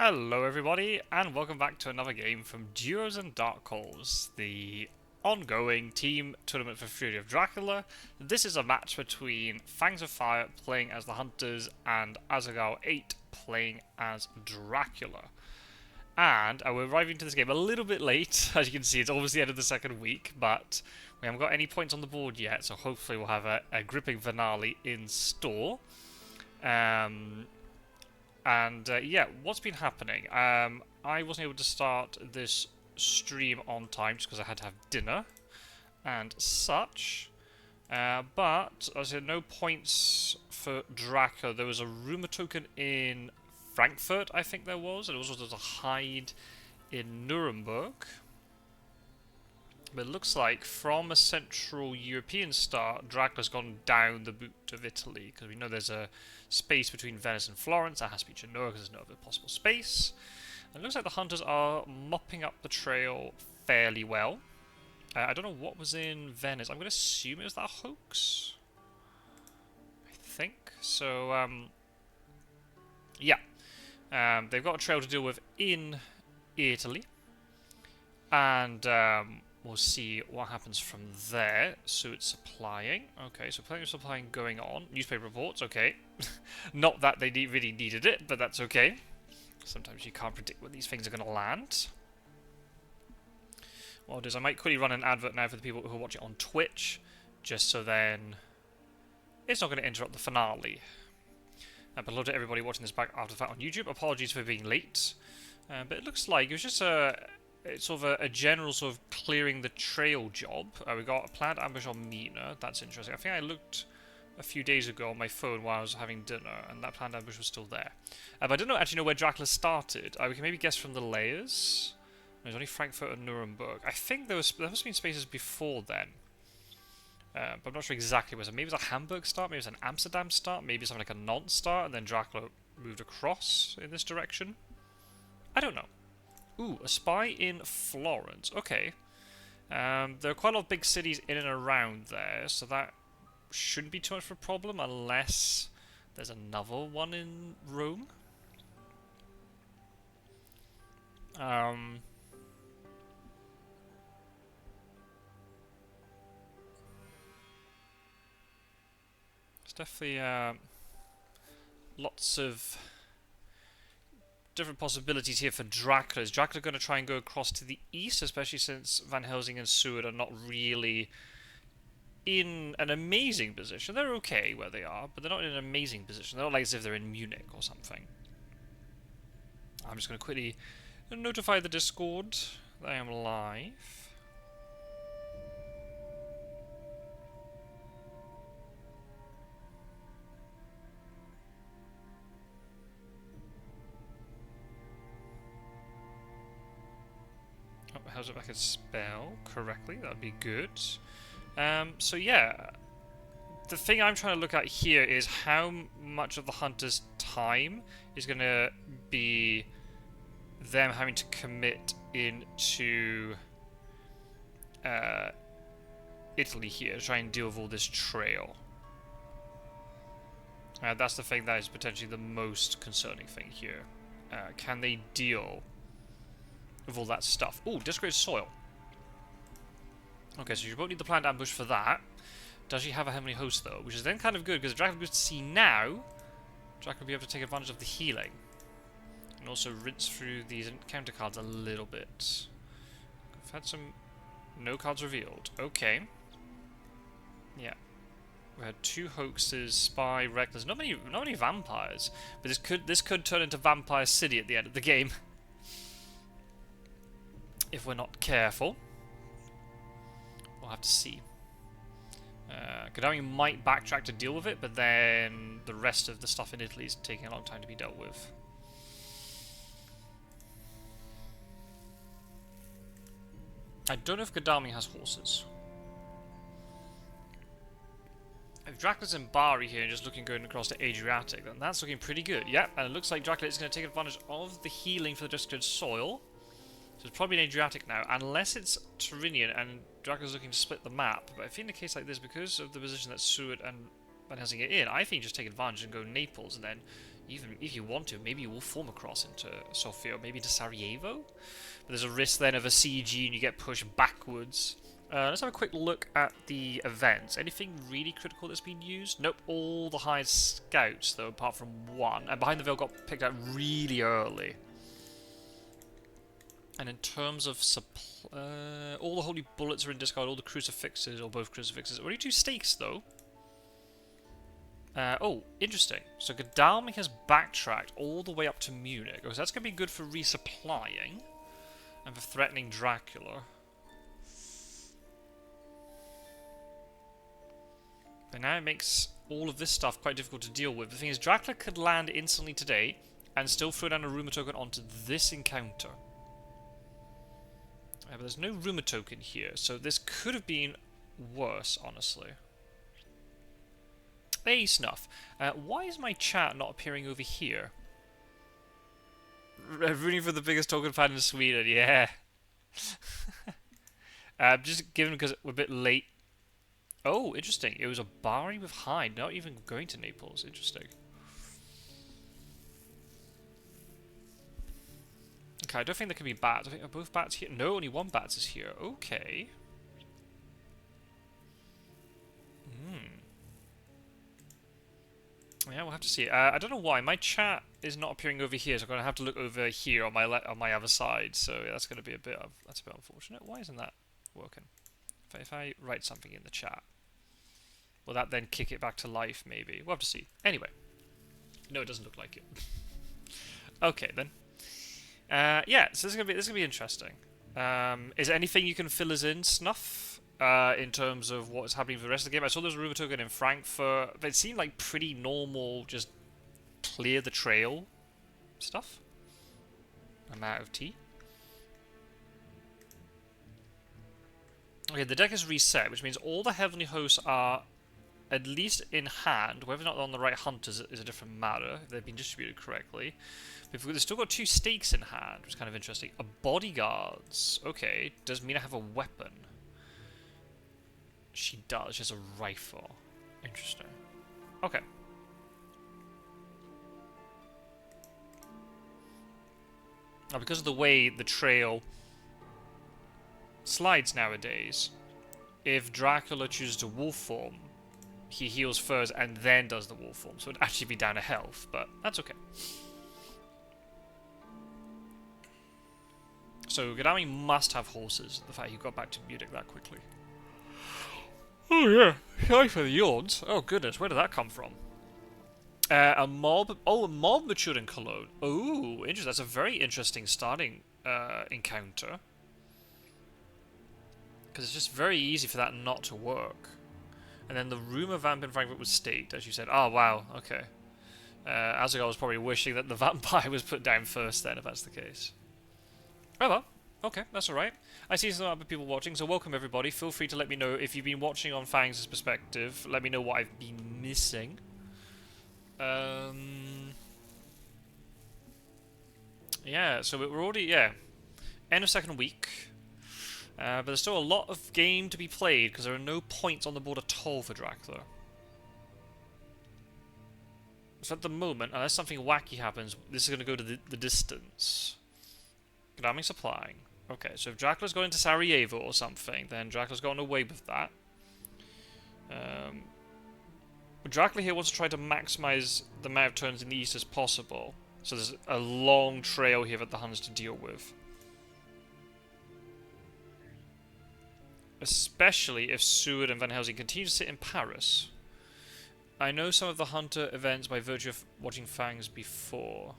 Hello everybody, and welcome back to another game from Duos and Dark Calls, the ongoing team tournament for Fury of Dracula. This is a match between Fangs of Fire playing as the Hunters and Azaghal8 playing as Dracula. And we're arriving to this game a little bit late. As you can see, it's almost the end of the second week, but we haven't got any points on the board yet, so hopefully we'll have a gripping finale in store. Yeah, what's been happening? I wasn't able to start this stream on time just because I had to have dinner and such. But I said no points for Dracula. There was a rumour token in Frankfurt, I think there was, and also there's a hide in Nuremberg. But it looks like from a Central European start, Dracula's gone down the boot of Italy, because we know there's a space between Venice and Florence. That has to be Genoa, because there's no other possible space. And it looks like the Hunters are mopping up the trail fairly well. I don't know what was in Venice. I'm going to assume it was that hoax. I think. So, yeah. They've got a trail to deal with in Italy. And, we'll see what happens from there. So it's supplying. Okay, so plenty of supplying going on. Newspaper reports, okay. Not that they really needed it, but that's okay. Sometimes you can't predict when these things are going to land. What I'll do is I might quickly run an advert now for the people who watch it on Twitch, just so then it's not going to interrupt the finale. But hello to everybody watching this back after the fact on YouTube. Apologies for being late. But it looks like it was just it's sort of a general sort of clearing the trail job. We got a planned ambush on Mina. That's interesting. I think I looked a few days ago on my phone while I was having dinner, and that planned ambush was still there. But I don't actually know where Dracula started. We can maybe guess from the layers. There's only Frankfurt and Nuremberg. I think there must have been spaces before then. But I'm not sure exactly where. So maybe it was a Hamburg start, maybe it was an Amsterdam start, maybe something like a Nantes start, and then Dracula moved across in this direction. I don't know. Ooh, a spy in Florence. Okay. There are quite a lot of big cities in and around there, so that shouldn't be too much of a problem unless there's another one in Rome. There's definitely lots of different possibilities here for Dracula. Is Dracula going to try and go across to the east, especially since Van Helsing and Seward are not really in an amazing position? They're okay where they are, but they're not in an amazing position. They're not like as if they're in Munich or something. I'm just going to quickly notify the Discord that I am live. How's if I could spell correctly? That'd be good. So yeah, the thing I'm trying to look at here is how much of the Hunter's time is going to be them having to commit into Italy here to try and deal with all this trail. That's the thing that is potentially the most concerning thing here. Can they deal with all that stuff? Ooh, desecrated soil. Okay, so you won't need the planned ambush for that. Does she have a heavenly host though? Which is then kind of good, because Dracula goes to see now, Dracula will be able to take advantage of the healing. And also rinse through these encounter cards a little bit. I've had some no cards revealed. Okay. Yeah. We had two hoaxes, spy, reckless. Not many vampires. But this could turn into Vampire City at the end of the game. If we're not careful. We'll have to see. Gaddafi might backtrack to deal with it, but then the rest of the stuff in Italy is taking a long time to be dealt with. I don't know if Gaddafi has horses. If Dracula's in Bari here and just going across to Adriatic, then that's looking pretty good. Yep, and it looks like Dracula is going to take advantage of the healing for the desecrated soil. So it's probably an Adriatic now, unless it's Tyrrhenian and Dracula's looking to split the map. But I think in a case like this, because of the position that Seward and Van Helsing are in, I think just take advantage and go Naples and then Even if you want to, maybe you will form across into Sofia, or maybe to Sarajevo. But there's a risk then of a CG and you get pushed backwards. Let's have a quick look at the events. Anything really critical that's been used? Nope, all the highest scouts, though, apart from one. And Behind the Veil got picked out really early. And in terms of all the holy bullets are in discard, all the crucifixes, or both crucifixes. Only 2 stakes, though. Oh, interesting. So Godalming has backtracked all the way up to Munich. So that's going to be good for resupplying. And for threatening Dracula. But now it makes all of this stuff quite difficult to deal with. The thing is, Dracula could land instantly today and still throw down a rumour token onto this encounter. But there's no rumour token here, so this could have been worse, honestly. Hey, Snuff. Why is my chat not appearing over here? Rooting for the biggest token fan in Sweden, yeah. Just given because we're a bit late. Oh, interesting. It was a Bari with Hyde, not even going to Naples. Interesting. Okay, I don't think there can be bats. I think are both bats here. No, only one bat is here. Okay. Yeah, we'll have to see. I don't know why my chat is not appearing over here, so I'm gonna have to look over here on my other side. So yeah, that's gonna be a bit unfortunate. Why isn't that working? If I write something in the chat, will that then kick it back to life? Maybe we'll have to see. Anyway, no, it doesn't look like it. Okay then. Yeah, so this is gonna be interesting. Is there anything you can fill us in, Snuff? In terms of what's happening for the rest of the game. I saw there was a rumour token in Frankfurt, but it seemed like pretty normal, just clear the trail stuff. I'm out of tea. Okay, the deck is reset, which means all the Heavenly Hosts are at least in hand. Whether or not they're on the right hunters is a different matter, if they've been distributed correctly. But they've still got 2 stakes in hand, which is kind of interesting. A bodyguards. Okay, does Mina have a weapon? She does. She has a rifle. Interesting. Okay. Now, because of the way the trail slides nowadays, if Dracula chooses to wolf form, he heals first and then does the wolf form. So it'd actually be down to health, but that's okay. So Godalming must have horses. The fact he got back to Munich that quickly. Oh yeah, sorry for the yawns. Oh goodness, where did that come from? A mob. Oh, a mob matured in Cologne. Oh, interesting. That's a very interesting starting encounter. Because it's just very easy for that not to work. And then the rumour vamp in Frankfurt was staked, as you said. Oh wow, okay. Azaghal was probably wishing that the vampire was put down first then, if that's the case. Oh well. Okay, that's alright. I see some other people watching, so welcome everybody. Feel free to let me know if you've been watching on Fangs' perspective. Let me know what I've been missing. Yeah, so we're already, yeah, end of second week. But there's still a lot of game to be played, because there are no points on the board at all for Dracula. So at the moment, unless something wacky happens, this is going to go to the distance. Godalming supplying. Okay, so if Dracula's going to Sarajevo or something, then Dracula's gotten away with that. But Dracula here wants to try to maximize the amount of turns in the east as possible. So there's a long trail here for the Huns to deal with. Especially if Seward and Van Helsing continue to sit in Paris. I know some of the Hunter events by virtue of watching Fangs before.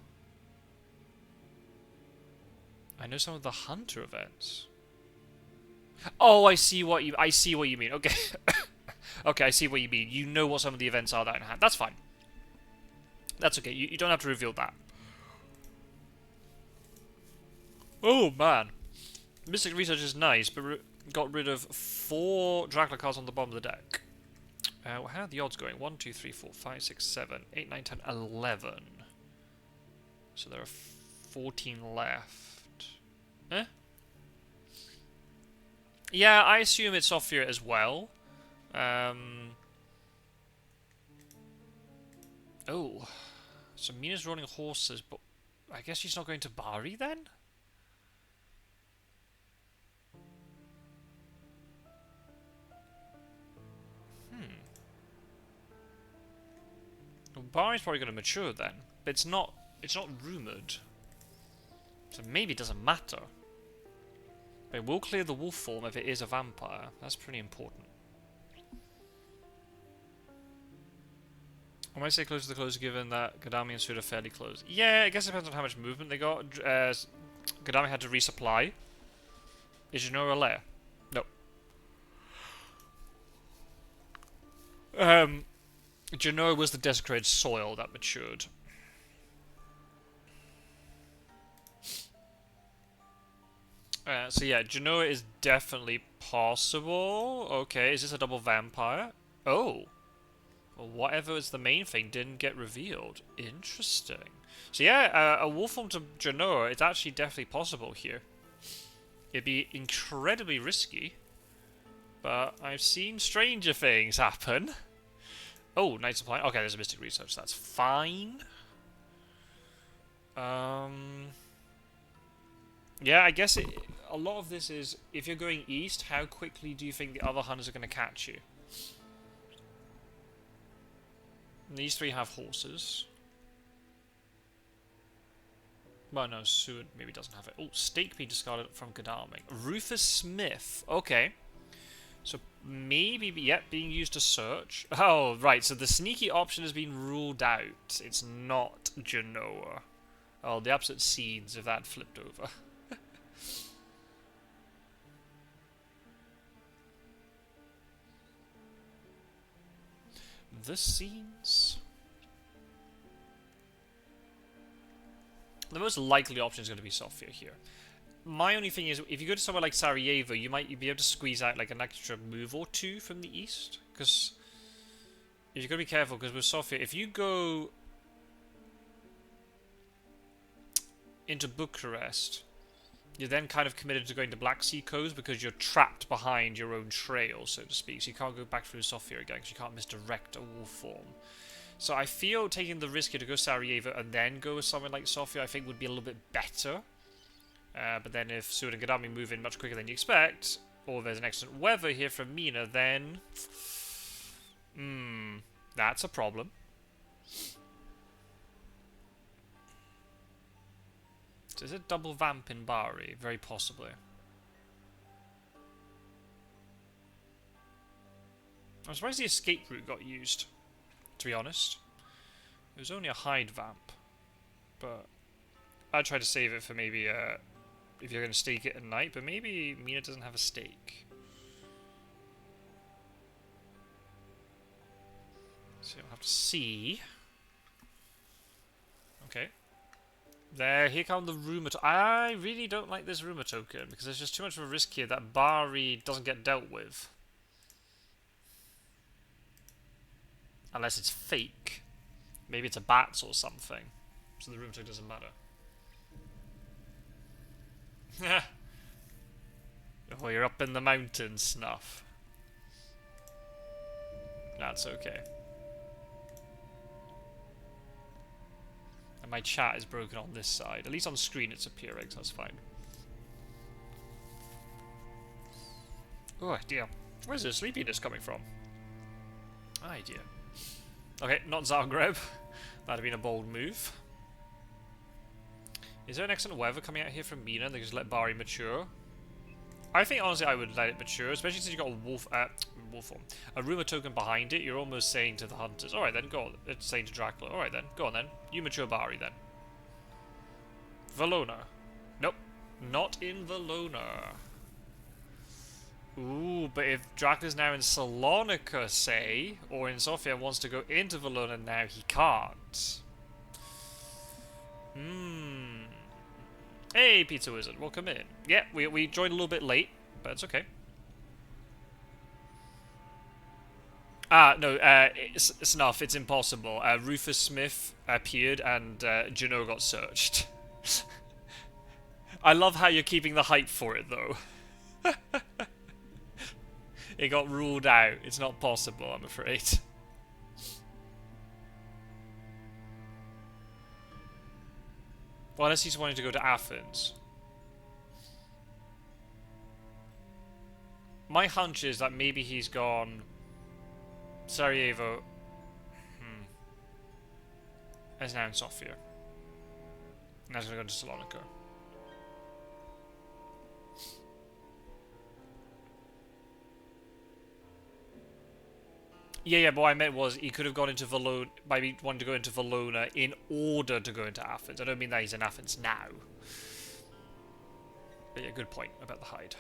I know some of the Hunter events. Oh, I see what you mean. Okay. Okay, I see what you mean. You know what some of the events are that are in hand. That's fine. That's okay. You don't have to reveal that. Oh, man. Mystic Research is nice, but got rid of 4 Dracula cards on the bottom of the deck. How are the odds going? 1, 2, 3, 4, 5, 6, 7, 8, 9, 10, 11. So there are 14 left. Eh? Yeah, I assume it's Sofia as well. Oh. So Mina's rolling horses, but I guess she's not going to Bari then? Well, Bari's probably going to mature then, but it's not rumoured. So maybe it doesn't matter. But it will clear the wolf form if it is a vampire. That's pretty important. I might say close to the close given that Gadami and Sud are fairly close. Yeah, I guess it depends on how much movement they got. Gadami had to resupply. Is Genoa a lair? No. Genoa was the desecrated soil that matured. So yeah, Genoa is definitely possible. Okay, is this a double vampire? Oh. Well, whatever is the main thing didn't get revealed. Interesting. So yeah, a wolf form to Genoa, it's actually definitely possible here. It'd be incredibly risky, but I've seen stranger things happen. Oh, Night Supply. Okay, there's a Mystic Research. That's fine. Yeah, I guess a lot of this is, if you're going east, how quickly do you think the other hunters are going to catch you? And these three have horses. Well, no, Seward maybe doesn't have it. Oh, Stakeby discarded from Gadami. Rufus Smith. Okay. So maybe, yep, being used to search. Oh, right, so the sneaky option has been ruled out. It's not Genoa. Oh, the absolute seeds if that flipped over. The scenes. The most likely option is going to be Sofia here. My only thing is, if you go to somewhere like Sarajevo, you might be able to squeeze out like an extra move or two from the east. Because you've got to be careful, because with Sofia, if you go into Bucharest, you're then kind of committed to going to Black Sea coast because you're trapped behind your own trail, so to speak. So you can't go back through Sofia again because you can't misdirect a wolf form. So I feel taking the risk here to go Sarajevo and then go with somewhere like Sofia, I think would be a little bit better. But then if Sud and Gadami move in much quicker than you expect, or there's an excellent weather here from Mina, then that's a problem. So is it double vamp in Bari? Very possibly. I'm surprised the escape route got used, to be honest. It was only a hide vamp. But I'd try to save it for maybe if you're going to stake it at night, but maybe Mina doesn't have a stake. So we'll have to see. Okay. Here come the rumour. I really don't like this rumour token because there's just too much of a risk here that Bari doesn't get dealt with. Unless it's fake. Maybe it's a bats or something. So the rumour token doesn't matter. Oh, you're up in the mountains, Snuff. That's okay. And my chat is broken on this side. At least on screen it's appearing, so that's fine. Oh dear. Where's the sleepiness coming from? Oh dear. Okay, not Zagreb. That'd have been a bold move. Is there an excellent weather coming out here from Mina? They just let Bari mature. I think honestly I would let it mature, especially since you got a wolf form. A rumour token behind it. You're almost saying to the hunters, "All right then, go on." It's saying to Dracula, "All right then, go on then. You mature Bari then." Valona. Nope, not in Valona. Ooh, but if Dracula's now in Salonika, say, or in Sofia and wants to go into Valona now, he can't. Hey, Pizza Wizard, welcome in. Yeah, we joined a little bit late, but it's okay. No, Snuff, it's impossible. Rufus Smith appeared and Juno got searched. I love how you're keeping the hype for it, though. It got ruled out. It's not possible, I'm afraid. Well, unless he's wanting to go to Athens. My hunch is that maybe he's gone Sarajevo. As now in Sofia. Now he's going to go to Salonika. Yeah, but what I meant was he could have gone into Valona, maybe wanted to go into Valona in order to go into Athens. I don't mean that he's in Athens now. But yeah, good point about the hide.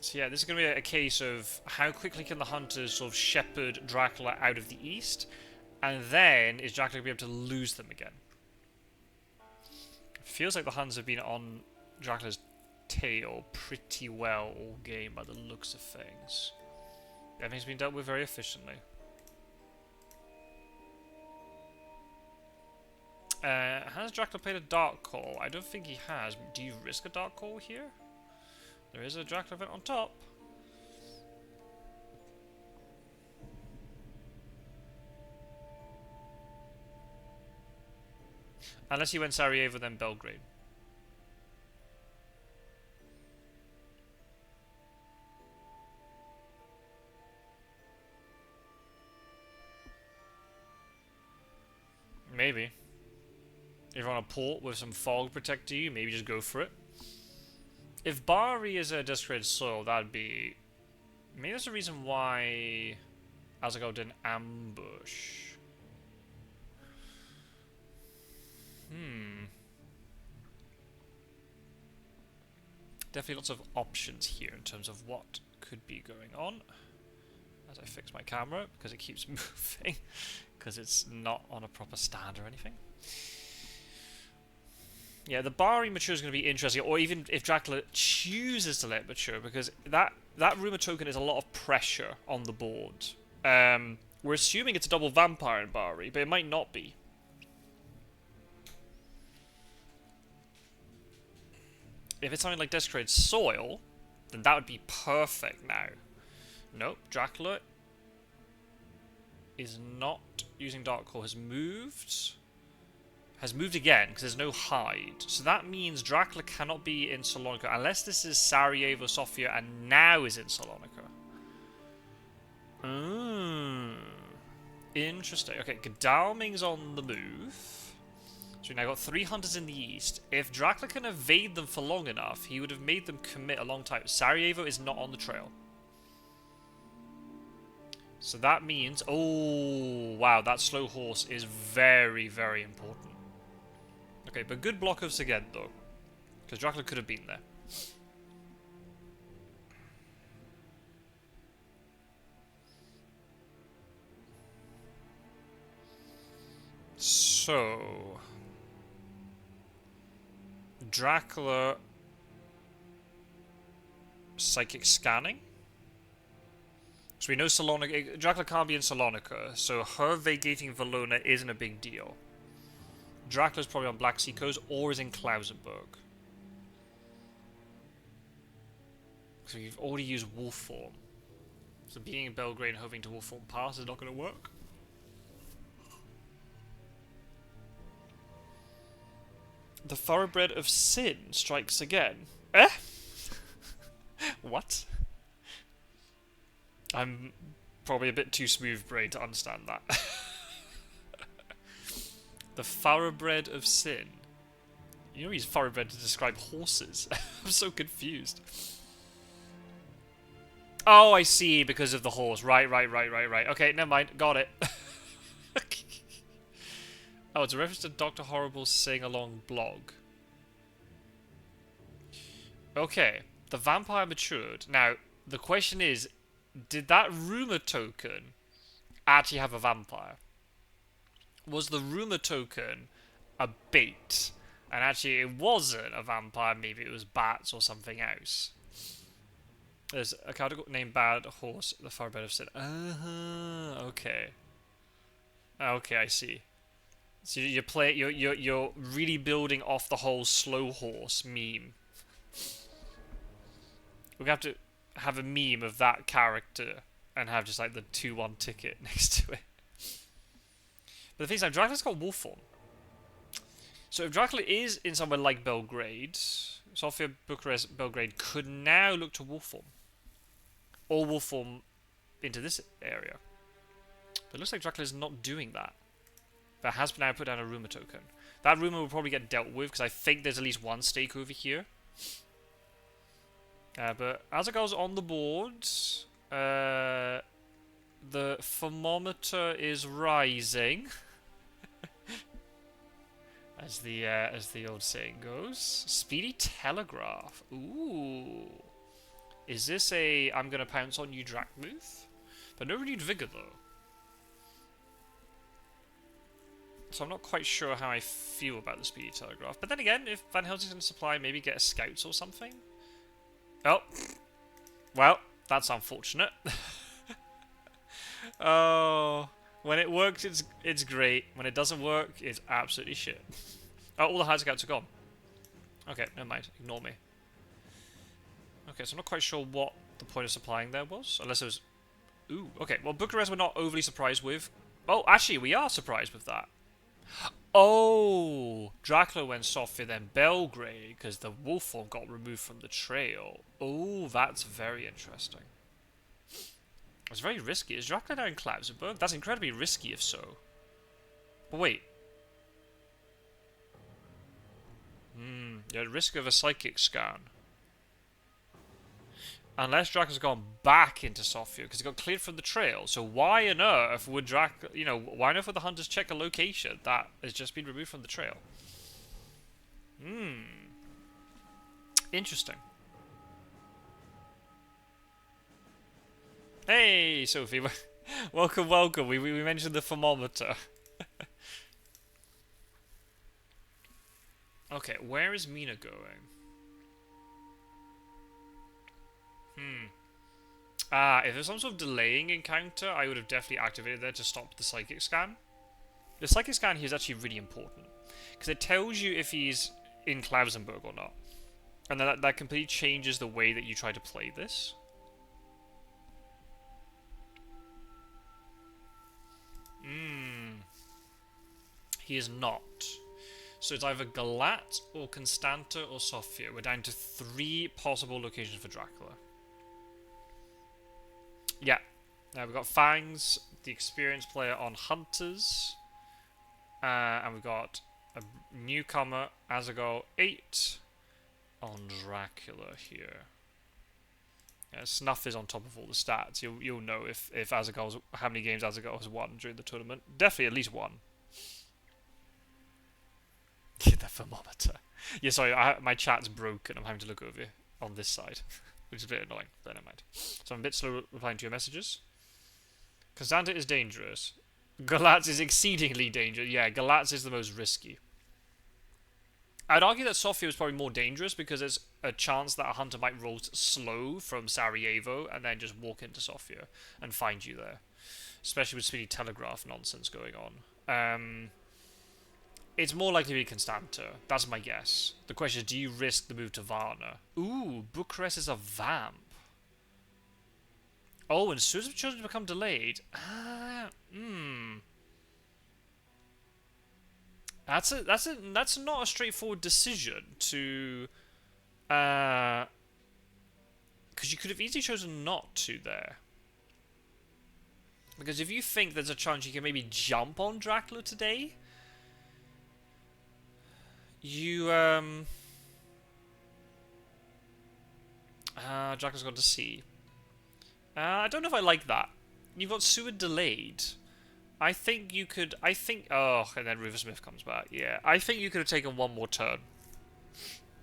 So yeah, this is going to be a case of how quickly can the hunters sort of shepherd Dracula out of the east, and then is Dracula going to be able to lose them again? Feels like the Huns have been on Dracula's tail pretty well all game by the looks of things. Everything's been dealt with very efficiently. Has Dracula played a Dark Call? I don't think he has. Do you risk a Dark Call here? There is a Dracula event on top. Unless he went Sarajevo, then Belgrade. Maybe. If you're on a port with some fog protecting you, maybe just go for it. If Bari is a desecrated soil, that'd be... Maybe that's the reason why Azaghal didn't ambush. Definitely lots of options here in terms of what could be going on. As I fix my camera, because it keeps moving, because it's not on a proper stand or anything. Yeah, the Bari mature is going to be interesting, or even if Dracula chooses to let mature, because that rumour token is a lot of pressure on the board. We're assuming it's a double vampire in Bari, but it might not be. If it's something like Desecrated Soil, then that would be perfect now. Nope, Dracula is not using Dark Claw, has moved again, because there's no hide. So that means Dracula cannot be in Salonika, unless this is Sarajevo, Sofia, and now is in Salonika. Interesting. Okay, Godalming's on the move. So we now got 3 hunters in the east. If Dracula can evade them for long enough, he would have made them commit a long time. Sarajevo is not on the trail. So that means... Oh, wow, that slow horse is very, very important. Okay, but good block of Szeged, though. Because Dracula could have been there. So... Dracula... Psychic scanning? So we know Salonika... Dracula can't be in Salonika, so her vacating Valona isn't a big deal. Dracula's probably on Black Sea Coast or is in Klausenburg. So we've already used wolf form. So being in Belgrade and hoping to wolf form pass is not going to work. The Thoroughbred of Sin strikes again. Eh? What? I'm probably a bit too smooth-brained to understand that. The Thoroughbred of Sin. You know he's thoroughbred to describe horses. I'm so confused. Oh, I see, because of the horse. Right. Okay, never mind. Got it. Oh, it's a reference to Dr. Horrible's sing-along blog. Okay, the vampire matured. Now, the question is, did that rumour token actually have a vampire? Was the rumour token a bait? And actually it wasn't a vampire, maybe it was bats or something else. There's a card named Bad Horse, the Thoroughbred of Sin. Okay. Okay, I see. So you're really building off the whole slow horse meme. We're gonna have to have a meme of that character and have just like the 2-1 ticket next to it. But the thing is, like, Dracula's got wolf form. So if Dracula is in somewhere like Belgrade, Sofia, Bucharest, Belgrade could now look to wolf form. Or wolf form into this area. But it looks like Dracula's not doing that. But has now put down a rumour token. That rumour will probably get dealt with, because I think there's at least one stake over here. But Azaghal's on the board. The thermometer is rising. As the old saying goes. Speedy Telegraph. Ooh. Is this a I'm gonna pounce on you Drac move? But no renewed vigor though. So I'm not quite sure how I feel about the Speedy Telegraph. But then again, if Van Helsing's gonna supply, maybe get a scouts or something. Oh. Well, that's unfortunate. Oh, when it works, it's great. When it doesn't work, it's absolutely shit. Oh, all the high scouts are gone. Okay, never mind. Ignore me. Okay, so I'm not quite sure what the point of supplying there was, unless it was... Ooh, okay. Well, Bucharest we're not overly surprised with. Oh, actually, we are surprised with that. Oh, Dracula went Sofia, then Belgrade, because the wolf form got removed from the trail. Oh, that's very interesting. It's very risky. Is Dracula now in Klausenberg? That's incredibly risky if so. But wait. You're at risk of a psychic scan. Unless Dracula's gone back into Sofia, because he got cleared from the trail. So why on earth would Dracula, you know, why on earth would the hunters check a location that has just been removed from the trail? Interesting. Hey, Sophie. Welcome, welcome. We mentioned the thermometer. Okay, where is Mina going? If there's some sort of delaying encounter, I would have definitely activated there to stop the psychic scan. The psychic scan here is actually really important, because it tells you if he's in Klausenberg or not. And then that completely changes the way that you try to play this. He is not. So it's either Galat or Constanta or Sofia. We're down to 3 possible locations for Dracula. Yeah. Now we've got Fangs, the experienced player on Hunters. And we've got a newcomer, Azaghal8, on Dracula here. Yeah, Snuff is on top of all the stats. You'll know if Azaghal's, how many games Azaghal has won during the tournament. Definitely at least one. The thermometer. Yeah, sorry, my chat's broken. I'm having to look over on this side, which is a bit annoying, but never mind. So I'm a bit slow replying to your messages. Constanta is dangerous. Galatz is exceedingly dangerous. Yeah, Galatz is the most risky. I'd argue that Sofia is probably more dangerous because there's a chance that a hunter might roll slow from Sarajevo and then just walk into Sofia and find you there. Especially with Speedy Telegraph nonsense going on. It's more likely to be Constanta. That's my guess. The question is, do you risk the move to Varna? Ooh, Bucharest is a vamp. Oh, and Suits have chosen to become delayed. That's not a straightforward decision to... Because you could have easily chosen not to there. Because if you think there's a chance you can maybe jump on Dracula today... Dracula's gone to sea. I don't know if I like that. You've got Seward delayed. I think you could... Oh, and then River Smith comes back. Yeah, I think you could have taken one more turn.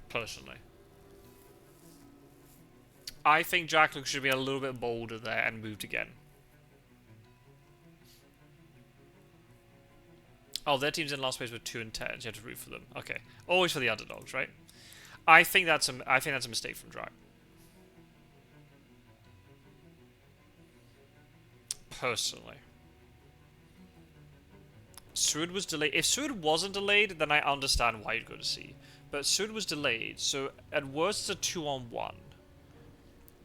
Personally. I think Dracula should be a little bit bolder there and moved again. Oh, their team's in last place with 2 and 10. So you have to root for them. Okay, always for the underdogs, right? I think that's a mistake from Drac. Personally, Seward was delayed. If Seward wasn't delayed, then I understand why you'd go to sea. But Seward was delayed, so at worst it's a 2-on-1.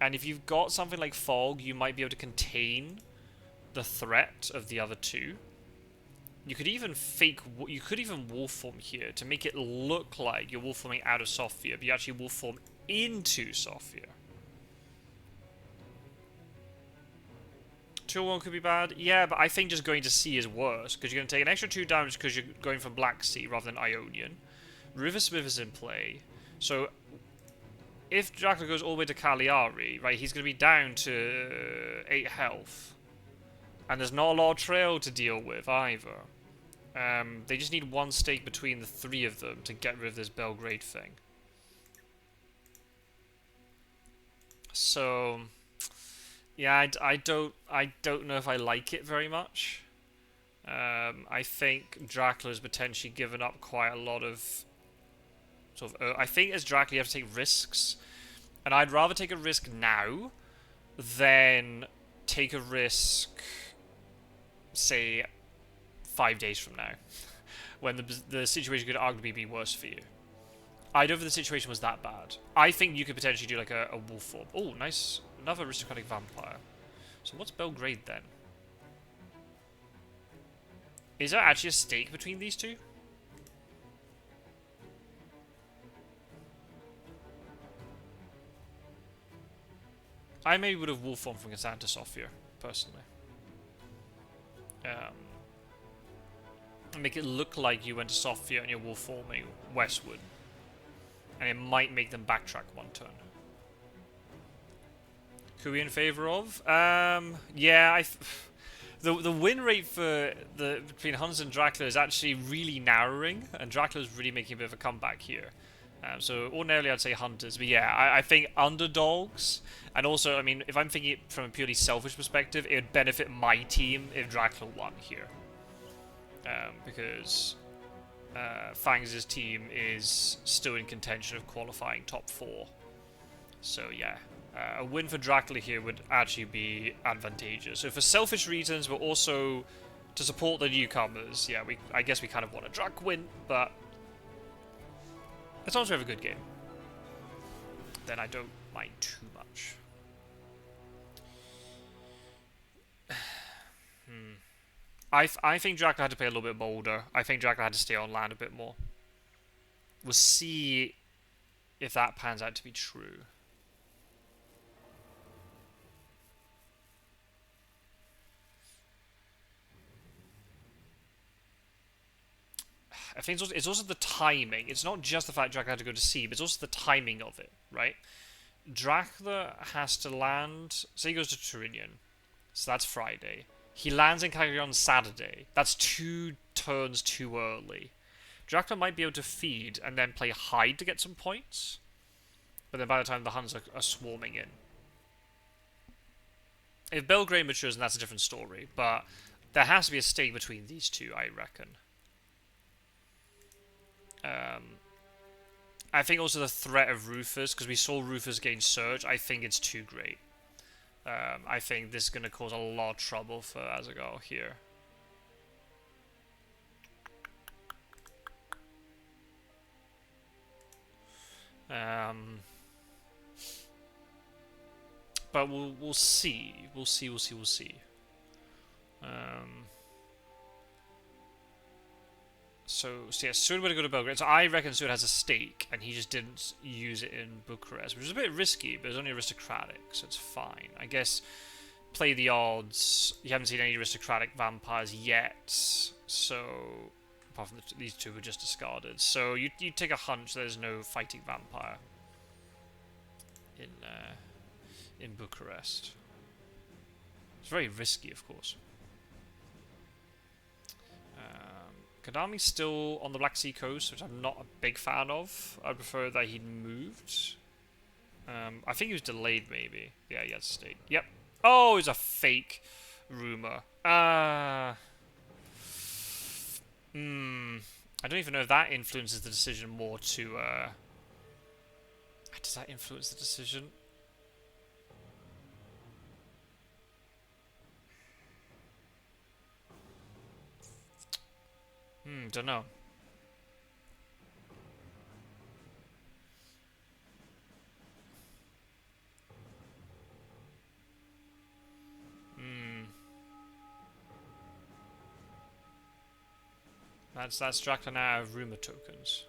And if you've got something like Fog, you might be able to contain the threat of the other two. You could even you could even wolf form here to make it look like you're wolf forming out of Sophia, but you actually wolf form into Sophia. 2-1 could be bad. Yeah, but I think just going to C is worse, because you're going to take an extra 2 damage because you're going for Black Sea rather than Ionian. River Smith is in play. So, if Dracula goes all the way to Cagliari, right, he's going to be down to 8 health. And there's not a lot of trail to deal with, either. They just need one stake between the 3 of them to get rid of this Belgrade thing. So... yeah, I don't know if I like it very much. I think Dracula's potentially given up quite a lot of sort of. I think as Dracula you have to take risks, and I'd rather take a risk now than take a risk, say, 5 days from now, when the situation could arguably be worse for you. I don't think the situation was that bad. I think you could potentially do like a wolf form. Oh, nice. Another aristocratic vampire. So what's Belgrade then? Is there actually a stake between these two? I maybe would have wolf formed from Santa Sofia, personally. Make it look like you went to Sofia and you're wolf forming westward. And it might make them backtrack one turn. Who are we in favour of? Yeah, the win rate for between Huns and Dracula is actually really narrowing, and Dracula's really making a bit of a comeback here. So ordinarily I'd say Hunters, but yeah, I think underdogs, and also, I mean, if I'm thinking it from a purely selfish perspective, it would benefit my team if Dracula won here. Because Fangs' team is still in contention of qualifying top 4. So yeah. A win for Dracula here would actually be advantageous. So for selfish reasons, but also to support the newcomers, yeah, I guess we kind of want a Drac win, but as long as we have a good game, then I don't mind too much. I think Dracula had to play a little bit bolder. I think Dracula had to stay on land a bit more. We'll see if that pans out to be true. I think it's also the timing. It's not just the fact Dracula had to go to sea, but it's also the timing of it, right? Dracula has to land... Say he goes to Turinian. So that's Friday. He lands in Cagliari on Saturday. That's 2 turns too early. Dracula might be able to feed and then play hide to get some points. But then by the time the Huns are swarming in. If Belgrade matures, then that's a different story. But there has to be a stake between these two, I reckon. I think also the threat of Rufus, because we saw Rufus gain Surge, I think it's too great. I think this is going to cause a lot of trouble for Azaghal here. But we'll see. We'll see. So yeah, Suud would go to Belgrade. So I reckon Suud has a stake, and he just didn't use it in Bucharest, which is a bit risky, but it's only aristocratic, so it's fine. I guess play the odds. You haven't seen any aristocratic vampires yet, so apart from these two were just discarded. So you take a hunch there's no fighting vampire in Bucharest. It's very risky, of course. Kadami's still on the Black Sea coast, which I'm not a big fan of. I prefer that he'd moved. I think he was delayed, maybe. Yeah, he had to stay. Yep. Oh, it's a fake rumor. I don't even know if that influences the decision more to... Does that influence the decision? Don't know. That's Dracula now of rumor tokens.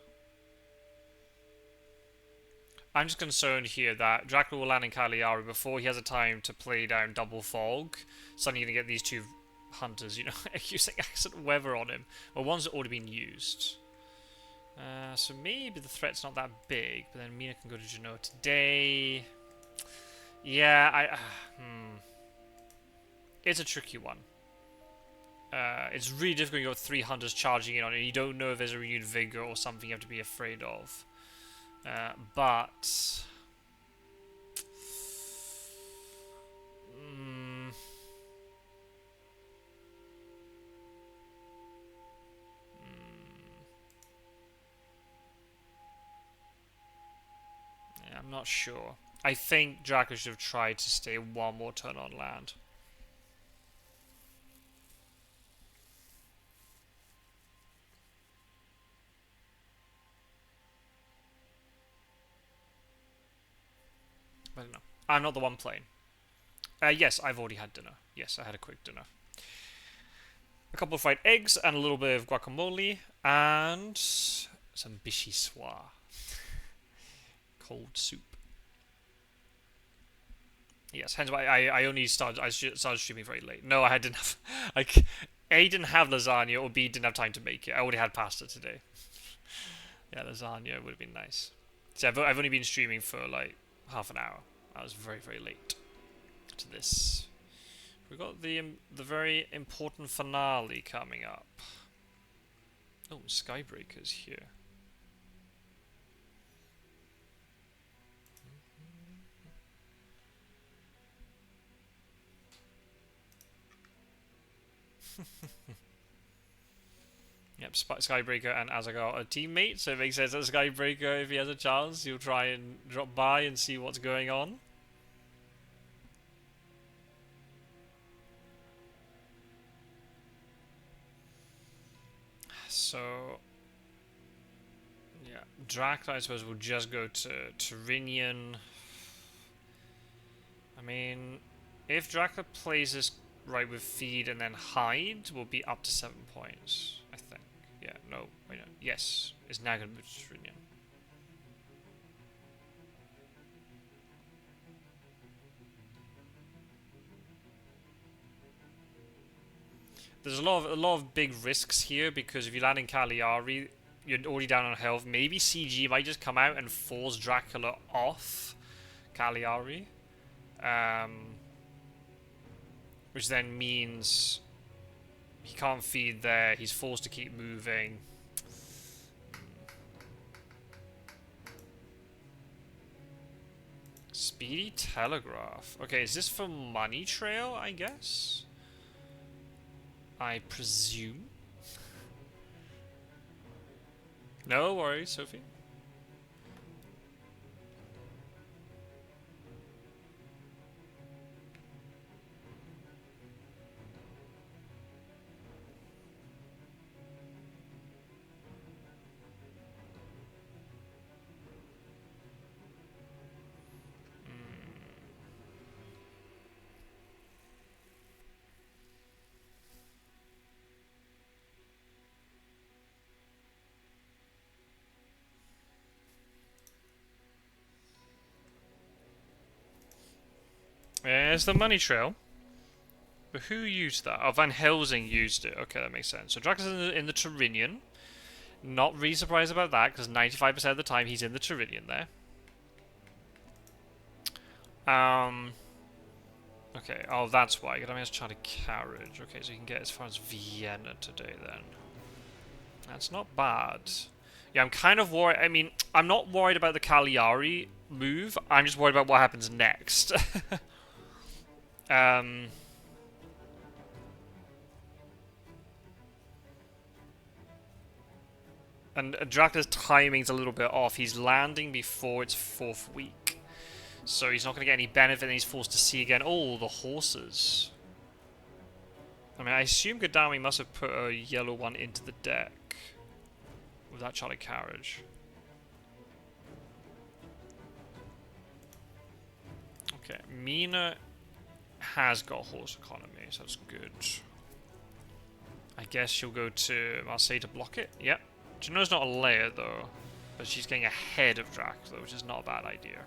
I'm just concerned here that Dracula will land in Cagliari before he has a time to play down Double Fog. Suddenly you're going to get these two hunters, you know, using Accident Weather on him. Well, one's already been used. So maybe the threat's not that big, but then Mina can go to Genoa today. Yeah, it's a tricky one. It's really difficult when you got 3 hunters charging in on it. You don't know if there's a renewed vigor or something you have to be afraid of. But... yeah, I'm not sure. I think Dracula should have tried to stay one more turn on land. I don't know. I'm not the one playing. Yes, I've already had dinner. Yes, I had a quick dinner. A couple of fried eggs and a little bit of guacamole and some bichyssoise. Cold soup. Yes, hence why I only started streaming very late. No, I didn't have A, didn't have lasagna, or B, didn't have time to make it. I already had pasta today. Yeah, lasagna would have been nice. See, I've only been streaming for like half an hour. I was very, very late to this. We've got the very important finale coming up. Oh, Skybreaker's here. Yep, Skybreaker and Azaghal are teammates, so it makes sense that Skybreaker, if he has a chance, he'll try and drop by and see what's going on. So, yeah, Dracula, I suppose, will just go to Tyrrhenian. I mean, if Dracula plays this right with feed and then hide, we'll be up to 7 points, I think. Yeah, no, wait, no. Yes, it's now going to move to Tyrrhenian. There's a lot of big risks here, because if you land in Cagliari, you're already down on health. Maybe CG might just come out and force Dracula off Cagliari. Which then means he can't feed there, he's forced to keep moving. Speedy Telegraph. Okay, is this for Money Trail, I guess? I presume. No worries, Sophie. There's the Money Trail. But who used that? Oh, Van Helsing used it. Okay, that makes sense. So Dracula's in the Tyrrhenian. Not really surprised about that, because 95% of the time he's in the Tyrrhenian there. Okay, oh, that's why. Gadami has chartered carriage. Okay, so you can get as far as Vienna today, then. That's not bad. Yeah, I'm kind of worried. I mean, I'm not worried about the Cagliari move. I'm just worried about what happens next. And Dracula's timing's a little bit off. He's landing before its 4th week. So he's not going to get any benefit, and he's forced to see again. Oh, the horses. I mean, I assume Gadami must have put a yellow one into the deck with that chartered carriage. Okay, Mina has got horse economy, so that's good. I guess she'll go to Marseille to block it. Yep. Genoa's not a layer though, but she's getting ahead of Dracula, which is not a bad idea.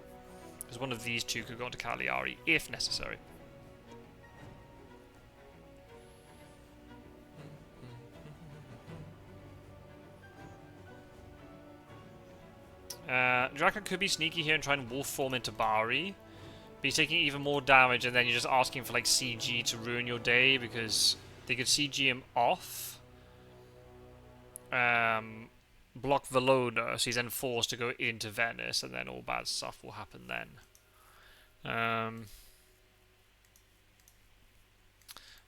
Because one of these two could go onto Cagliari if necessary. Dracula could be sneaky here and try and wolf form into Bari. But he's taking even more damage, and then you're just asking for like CG to ruin your day because they could CG him off. Block Valona, so he's then forced to go into Venice, and then all bad stuff will happen then.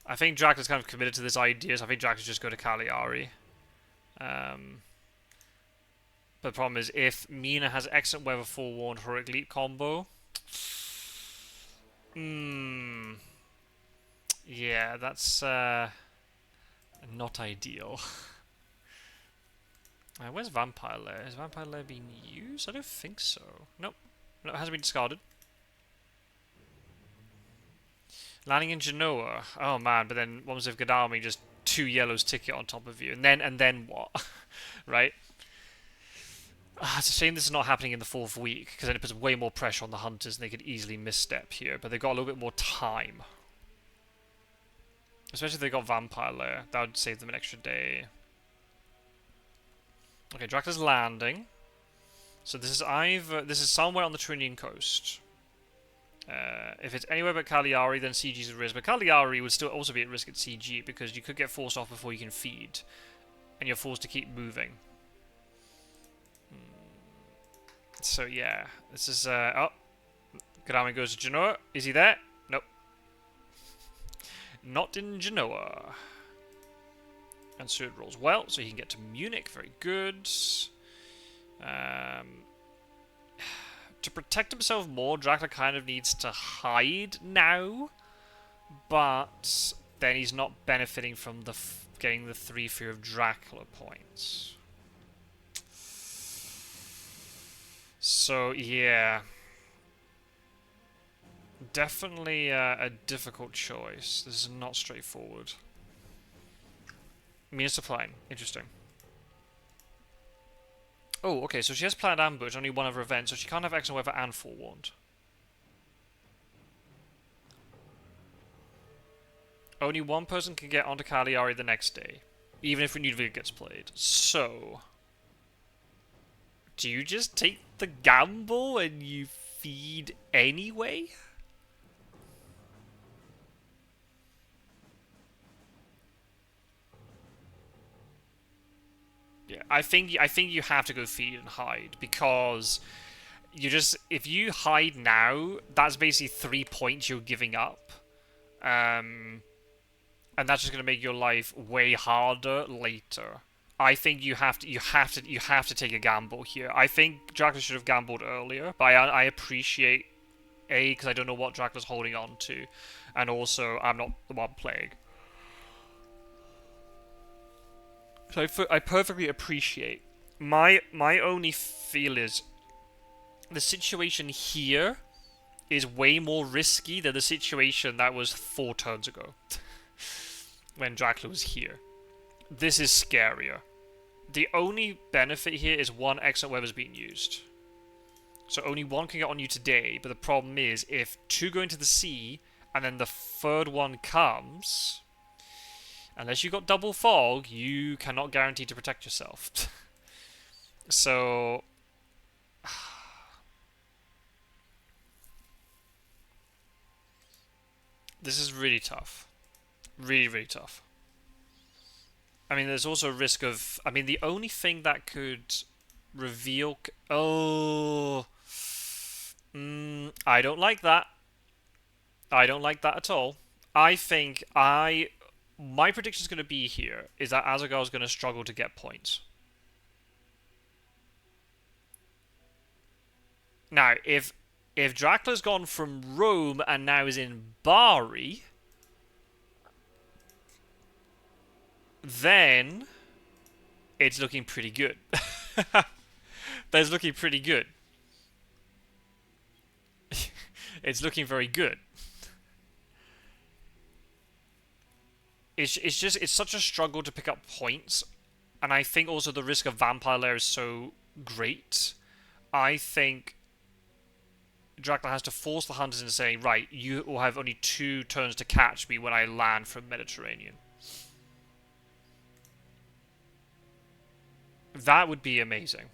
I think Dracula's kind of committed to this idea, so I think Dracula's just go to Cagliari. But the problem is, if Mina has excellent weather forewarned heroic leap combo, yeah, that's not ideal. Where's Vampire Lair? Is Vampire Lair being used? I don't think so. Nope. No, it hasn't been discarded. Landing in Genoa. Oh man, but then what was if Gadami just 2 yellows ticket on top of you? And then what? Right? It's a shame this is not happening in the 4th week, because then it puts way more pressure on the hunters and they could easily misstep here, but they've got a little bit more time. Especially if they got Vampire Lair. That would save them an extra day. Okay, Dracula's landing. So this is somewhere on the Trinian coast. If it's anywhere but Cagliari, then CG's at risk. But Cagliari would still also be at risk at CG, because you could get forced off before you can feed. And you're forced to keep moving. So yeah, this is oh, Gadami goes to Genoa. Is he there? Nope. Not in Genoa. And so it rolls well, so he can get to Munich. Very good. To protect himself more, Dracula kind of needs to hide now, but then he's not benefiting from the getting the 3 Fear of Dracula points. So, yeah. Definitely a difficult choice. This is not straightforward. Mina supplying. Interesting. Oh, okay, so she has planned ambush, only one other event, so she can't have excellent weather and forewarned. Only one person can get onto Cagliari the next day, even if Ludwig gets played. So, do you just take the gamble and you feed anyway? Yeah, I think you have to go feed and hide, because if you hide now, that's basically 3 points you're giving up. And that's just going to make your life way harder later. I think you have to take a gamble here. I think Dracula should have gambled earlier, but I appreciate because I don't know what Dracula's holding on to, and also I'm not the one playing. So I perfectly appreciate. My only feel is the situation here is way more risky than the situation that was 4 turns ago when Dracula was here. This is scarier. The only benefit here is 1 excellent weather's being used. So only 1 can get on you today, but the problem is if 2 go into the sea and then the 3rd one comes, unless you got double fog, you cannot guarantee to protect yourself. So this is really tough. Really, really tough. I mean, there's also a risk of... I mean, the only thing that could reveal... Oh... I don't like that. I don't like that at all. I think my prediction is going to be here is that Azaghal is going to struggle to get points. Now, if Dracula's gone from Rome and now is in Bari, then it's looking pretty good. That's looking pretty good. It's looking very good. it's such a struggle to pick up points, and I think also the risk of Vampire Lair is so great. I think Dracula has to force the hunters into saying, right, you will have only 2 turns to catch me when I land from Mediterranean. That would be amazing.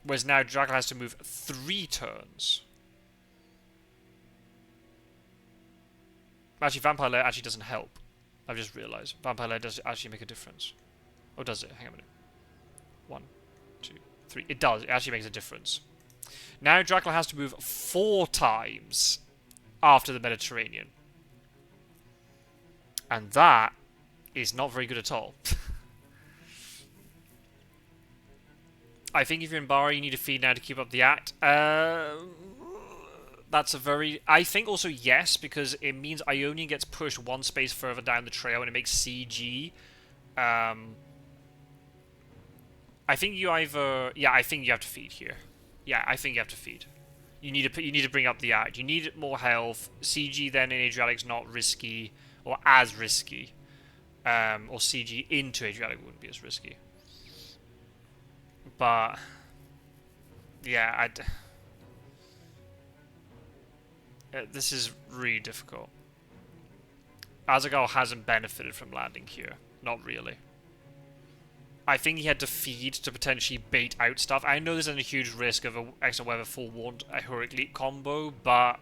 Whereas now Dracula has to move 3 turns. Actually, Vampire Lair actually doesn't help. I've just realised. Vampire Lair does actually make a difference. Or does it? Hang on a minute. 1, 2, 3. It does. It actually makes a difference. Now Dracula has to move 4 times after the Mediterranean. And that is not very good at all. I think if you're in Bari, you need to feed now to keep up the act. That's a very... I think also yes, because it means Ionian gets pushed 1 space further down the trail, and it makes CG... I think you either... Yeah, I think you have to feed here. Yeah, I think you have to feed. You need to bring up the act. You need more health. CG then in Adriatic's not risky, or as risky. Or CG into Adriatic wouldn't be as risky. But... Yeah, this is really difficult. Azaghal hasn't benefited from landing here. Not really. I think he had to feed to potentially bait out stuff. I know there's a huge risk of an extra weather forewarned a Heroic Leap combo, but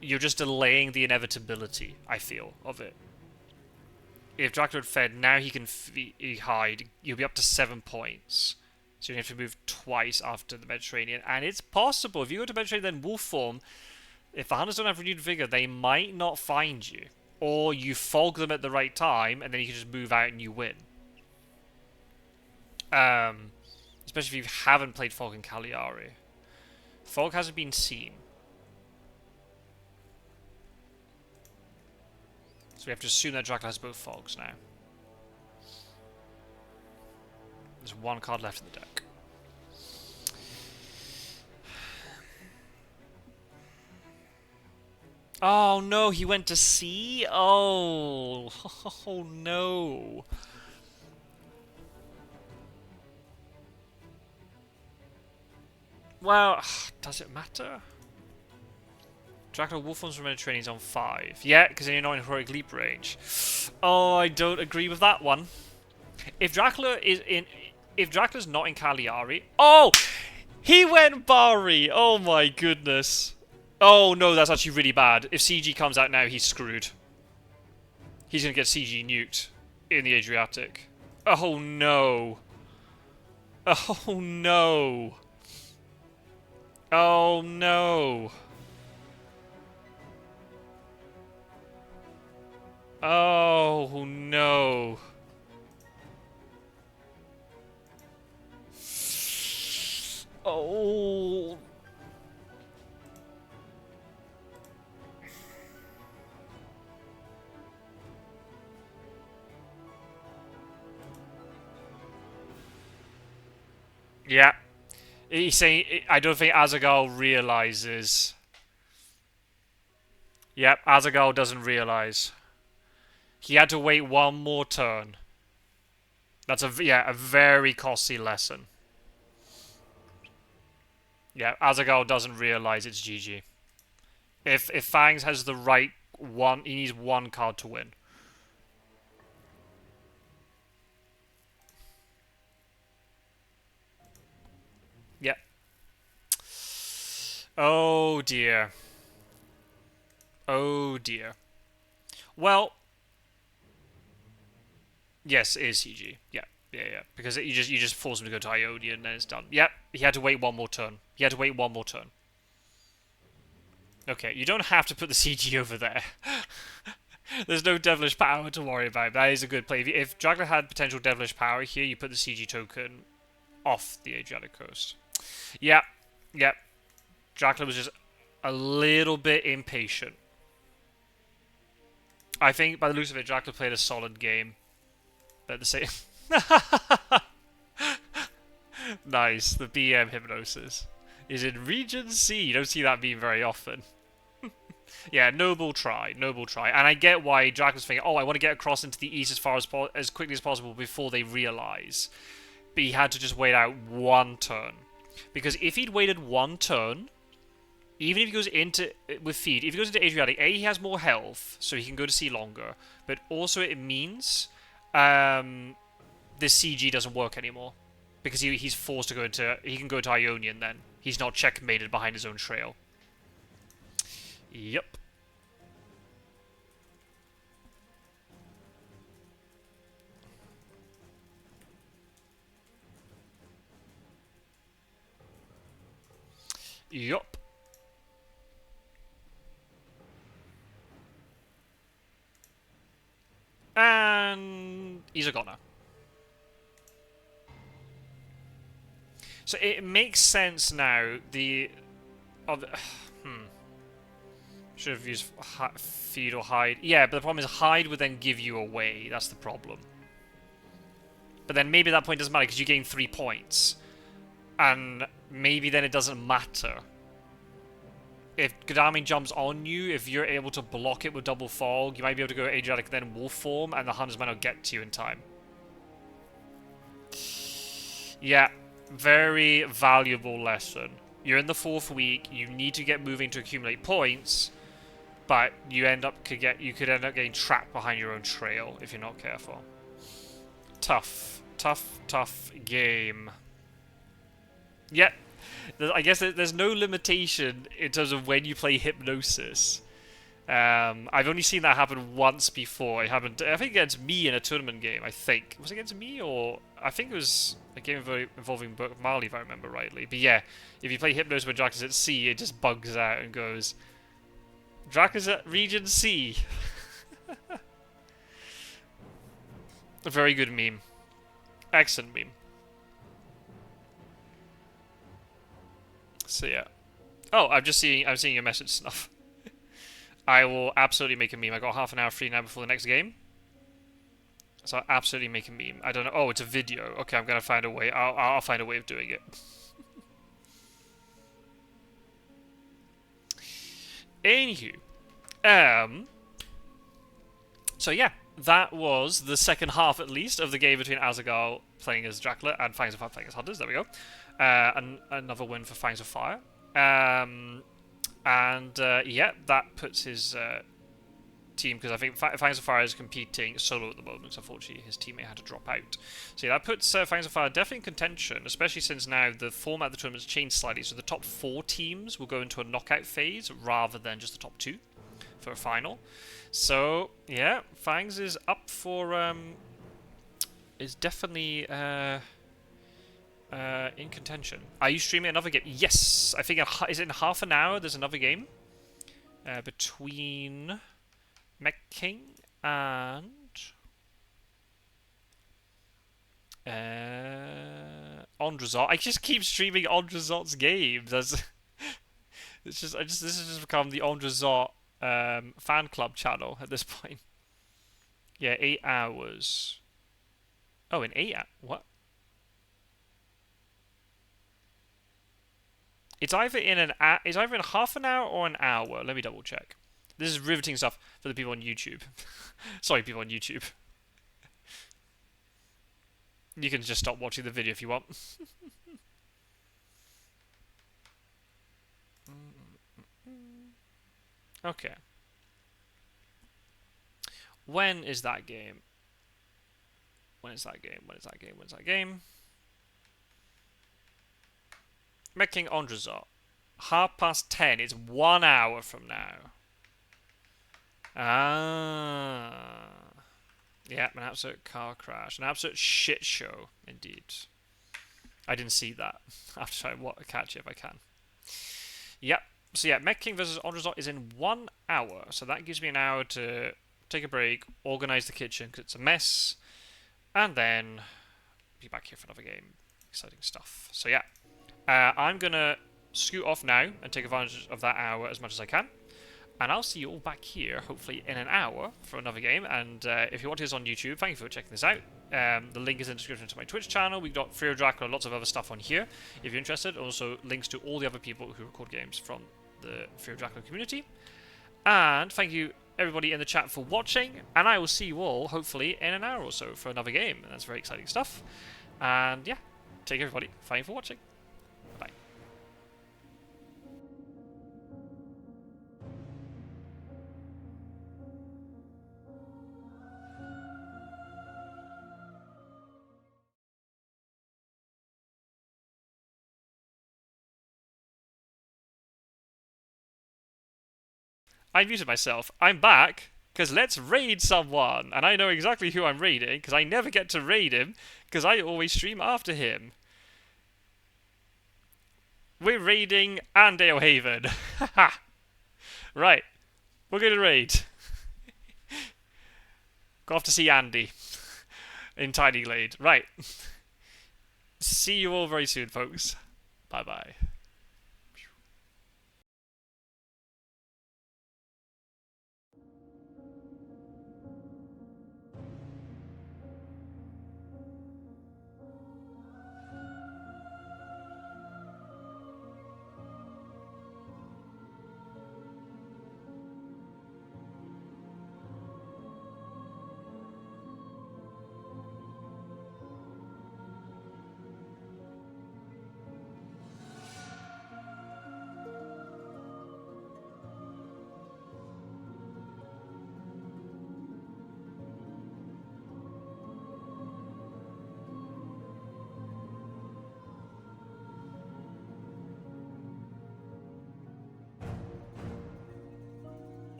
you're just delaying the inevitability, I feel, of it. If Dracula had fed, now he can hide. You'll be up to 7 points. So you have to move twice after the Mediterranean. And it's possible, if you go to Mediterranean then Wolf form, if the hunters don't have renewed vigor, they might not find you. Or you fog them at the right time, and then you can just move out and you win. Especially if you haven't played Fog and Cagliari. Fog hasn't been seen. So we have to assume that Dracula has both Fogs now. There's 1 card left in the deck. Oh no, he went to sea? Oh, oh no. Well, does it matter? Dracula Wolfforms from Mediterranean is on 5. Yeah, because you're not in Heroic Leap range. Oh, I don't agree with that one. If Dracula's not in Cagliari... Oh! He went Bari! Oh my goodness. Oh no, that's actually really bad. If CG comes out now, he's screwed. He's going to get CG nuked in the Adriatic. Oh no. Oh no. Oh no. Oh no. Oh. Yeah. He's saying, I don't think Azaghal realizes. Yep, Azaghal doesn't realize. He had to wait 1 more turn. That's a very costly lesson. Yeah, Azaghal doesn't realize it's GG. If Fangs has the right one, he needs 1 card to win. Yep. Oh dear. Oh dear. Well, yes, it is CG. Yeah. Because you just force him to go to Ionian and then it's done. Yep, he had to wait 1 more turn. Okay, you don't have to put the CG over there. There's no devilish power to worry about. That is a good play. If Dracula had potential devilish power here, you put the CG token off the Adriatic coast. Yep. Dracula was just a little bit impatient. I think, by the looks of it, Dracula played a solid game. But the same... Nice, the BM Hypnosis is in Region C. You don't see that being very often. Yeah, noble try, noble try. And I get why Dracula's thinking, oh, I want to get across into the east as quickly as possible before they realise. But he had to just wait out one turn. Because if he'd waited one turn, even if he goes into, with feed, if he goes into Adriatic, A, he has more health, so he can go to sea longer. But also it means this CG doesn't work anymore. Because he's forced to go into, he can go to Ionian then. He's not checkmated behind his own trail. Yep. Yup. And he's a goner. So it makes sense now. Should have used feed or hide. Yeah, but the problem is hide would then give you away. That's the problem. But then maybe at that point it doesn't matter because you gain 3 points. And maybe then it doesn't matter. If Godami jumps on you, if you're able to block it with double fog, you might be able to go Adriatic then wolf form, and the hunters might not get to you in time. Yeah, very valuable lesson. You're in the 4th week, you need to get moving to accumulate points, but you could end up getting trapped behind your own trail if you're not careful. Tough game. Yeah, I guess there's no limitation in terms of when you play Hypnosis. I've only seen that happen once before. It happened, I think, against me in a tournament game, I think. Was it against me, or... I think it was a game involving Marley, if I remember rightly. But yeah, if you play Hypnosis when Drac is at sea, it just bugs out and goes... Drac is at region C. A very good meme. Excellent meme. So yeah. Oh, I'm seeing your message, Snuff. I will absolutely make a meme. I got half an hour free now before the next game. So I'll absolutely make a meme. I don't know. Oh, it's a video. Okay, I'm gonna find a way. I'll find a way of doing it. Anywho. So yeah, that was the second half, at least, of the game between Azaghal playing as Dracula and Fangs of Fire playing as Hunters. There we go. And another win for Fangs of Fire. Yeah, that puts his team, because I think Fangs of Fire is competing solo at the moment, so unfortunately his teammate had to drop out. So yeah, that puts Fangs of Fire definitely in contention, especially since now the format of the tournament's changed slightly, so the top 4 teams will go into a knockout phase rather than just the top 2 for a final. So yeah, Fangs is up for is definitely in contention. Are you streaming another game? Yes, I think is it in half an hour? There's another game between Mech King and Andrazot. I just keep streaming Andrazot's games. This has just become the Andrazot fan club channel at this point. Yeah, 8 hours. Oh, in 8 hours? What? It's either in half an hour or an hour. Let me double check. This is riveting stuff for the people on YouTube. Sorry, people on YouTube. You can just stop watching the video if you want. Okay. When is that game? When is that game? Mech King Andrazot. 10:30. It's 1 hour from now. Ah. Yeah, an absolute car crash. An absolute shit show, indeed. I didn't see that. I have to try and catch it if I can. Yep. So yeah, Mech King versus Andrazot is in 1 hour. So that gives me an hour to take a break, organise the kitchen because it's a mess, and then be back here for another game. Exciting stuff. So yeah. I'm going to scoot off now and take advantage of that hour as much as I can. And I'll see you all back here, hopefully in an hour, for another game. And if you're watching this on YouTube, thank you for checking this out. The link is in the description to my Twitch channel. We've got Fury of Dracula, lots of other stuff on here, if you're interested. Also, links to all the other people who record games from the Fury of Dracula community. And thank you everybody in the chat for watching, and I will see you all hopefully in an hour or so for another game. And that's very exciting stuff. And yeah, take care everybody. Thank you for watching. Bye. I muted myself. I'm back, because let's raid someone. And I know exactly who I'm raiding, because I never get to raid him, because I always stream after him. We're raiding Andale Haven. Haha. Right. We're going to raid. Go off to see Andy. In Tiny Glade. Right. See you all very soon, folks. Bye-bye.